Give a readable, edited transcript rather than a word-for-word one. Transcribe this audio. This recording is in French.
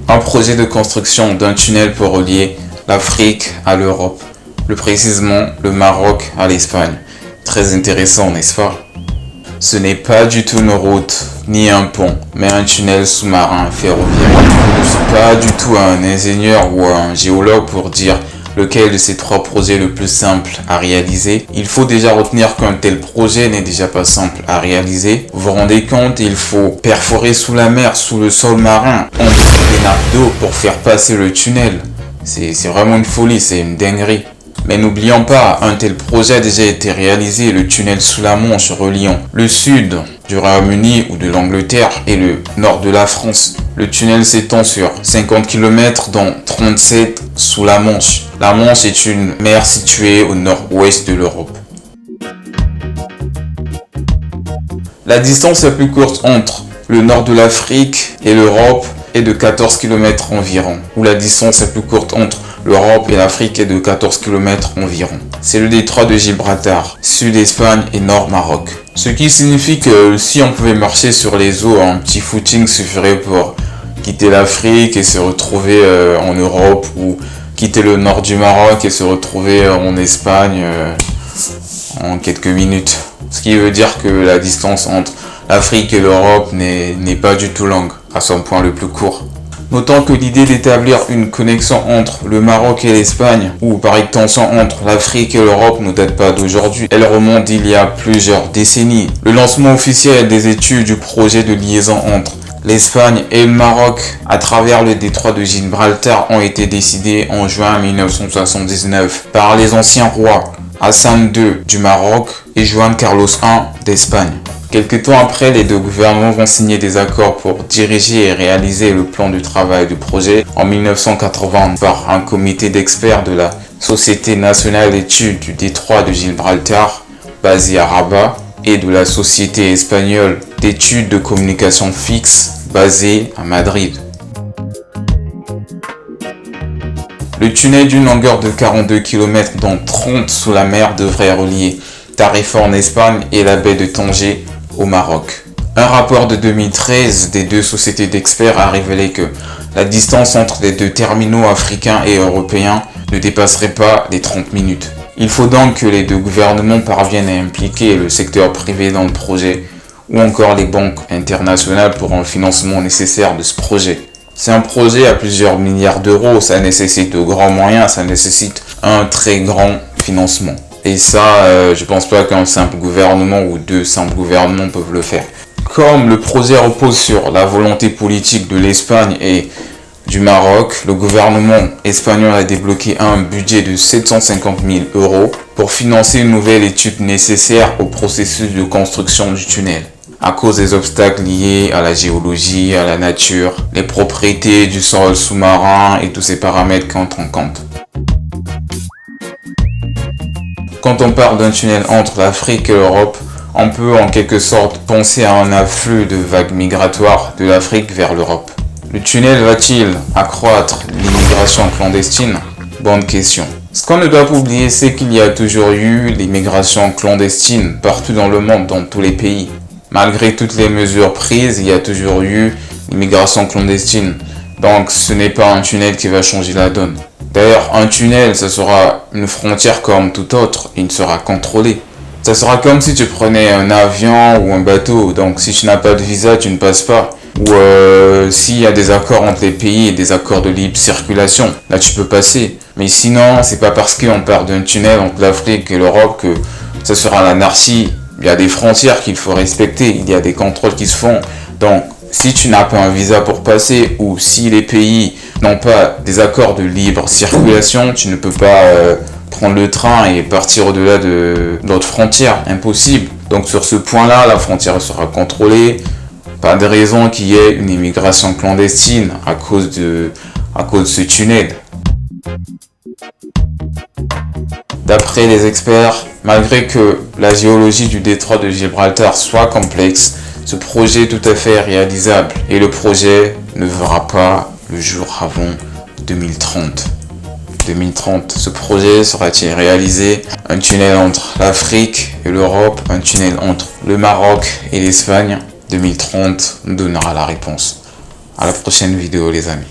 Un projet de construction d'un tunnel pour relier l'Afrique à l'Europe, plus précisément le Maroc à l'Espagne. Très intéressant, n'est-ce pas? Ce n'est pas du tout une route ni un pont, mais un tunnel sous-marin ferroviaire. Je ne suis pas du tout un ingénieur ou un géologue pour dire lequel de ces trois projets est le plus simple à réaliser. Il faut déjà retenir qu'un tel projet n'est déjà pas simple à réaliser. Vous vous rendez compte, il faut perforer sous la mer, sous le sol marin, entre des nappes d'eau pour faire passer le tunnel. C'est vraiment une folie, c'est une dinguerie. Mais n'oublions pas, un tel projet a déjà été réalisé, le tunnel sous la Manche reliant le sud du Royaume-Uni ou de l'Angleterre et le nord de la France. Le tunnel s'étend sur 50 km dont 37 sous la Manche. La Manche est une mer située au nord-ouest de l'Europe. La distance la plus courte entre le nord de l'Afrique et l'Europe est de 14 km environ, ou la distance la plus courte entre l'Europe et l'Afrique est de 14 km environ. C'est le détroit de Gibraltar, sud-Espagne et nord-Maroc. Ce qui signifie que si on pouvait marcher sur les eaux, un petit footing suffirait pour quitter l'Afrique et se retrouver en Europe, ou quitter le nord du Maroc et se retrouver en Espagne en quelques minutes. Ce qui veut dire que la distance entre l'Afrique et l'Europe n'est pas du tout longue, à son point le plus court. Notons que l'idée d'établir une connexion entre le Maroc et l'Espagne, ou par extension entre l'Afrique et l'Europe, ne date pas d'aujourd'hui. Elle remonte d'il y a plusieurs décennies. Le lancement officiel des études du projet de liaison entre l'Espagne et le Maroc à travers le détroit de Gibraltar ont été décidés en juin 1979 par les anciens rois Hassan II du Maroc et Juan Carlos I d'Espagne. Quelque temps après, les deux gouvernements vont signer des accords pour diriger et réaliser le plan de travail du projet en 1980 par un comité d'experts de la Société nationale d'études du détroit de Gibraltar, basée à Rabat, et de la Société espagnole d'études de communication fixe, basée à Madrid. Le tunnel d'une longueur de 42 km dont 30 sous la mer devrait relier Tarifa en Espagne et la baie de Tanger au Maroc. Un rapport de 2013 des deux sociétés d'experts a révélé que la distance entre les deux terminaux africains et européens ne dépasserait pas les 30 minutes. Il faut donc que les deux gouvernements parviennent à impliquer le secteur privé dans le projet ou encore les banques internationales pour un financement nécessaire de ce projet. C'est un projet à plusieurs milliards d'euros, ça nécessite de grands moyens, ça nécessite un très grand financement. Et ça, je pense pas qu'un simple gouvernement ou deux simples gouvernements peuvent le faire. Comme le projet repose sur la volonté politique de l'Espagne et du Maroc, le gouvernement espagnol a débloqué un budget de 750 000 € pour financer une nouvelle étude nécessaire au processus de construction du tunnel. À cause des obstacles liés à la géologie, à la nature, les propriétés du sol sous-marin et tous ces paramètres qui entrent en compte. Quand on parle d'un tunnel entre l'Afrique et l'Europe, on peut en quelque sorte penser à un afflux de vagues migratoires de l'Afrique vers l'Europe. Le tunnel va-t-il accroître l'immigration clandestine? Bonne question. Ce qu'on ne doit pas oublier, c'est qu'il y a toujours eu l'immigration clandestine partout dans le monde, dans tous les pays. Malgré toutes les mesures prises, il y a toujours eu l'immigration clandestine. Donc ce n'est pas un tunnel qui va changer la donne. D'ailleurs, un tunnel, ça sera une frontière comme tout autre, il sera contrôlé. Ça sera comme si tu prenais un avion ou un bateau, donc si tu n'as pas de visa, tu ne passes pas. Ou s'il y a des accords entre les pays et des accords de libre circulation, là tu peux passer. Mais sinon, c'est pas parce qu'on part d'un tunnel entre l'Afrique et l'Europe que ça sera l'anarchie. Il y a des frontières qu'il faut respecter, il y a des contrôles qui se font. Donc, si tu n'as pas un visa pour passer ou si les pays n'ont pas des accords de libre circulation, tu ne peux pas prendre le train et partir au-delà de notre frontière. Impossible. Donc sur ce point-là, la frontière sera contrôlée. Pas de raison qu'il y ait une immigration clandestine à cause de ce tunnel. D'après les experts, malgré que la géologie du détroit de Gibraltar soit complexe, ce projet est tout à fait réalisable et le projet ne verra pas le jour avant 2030. 2030, ce projet sera-t-il réalisé? Un tunnel entre l'Afrique et l'Europe, un tunnel entre le Maroc et l'Espagne. 2030 nous donnera la réponse. À la prochaine vidéo les amis.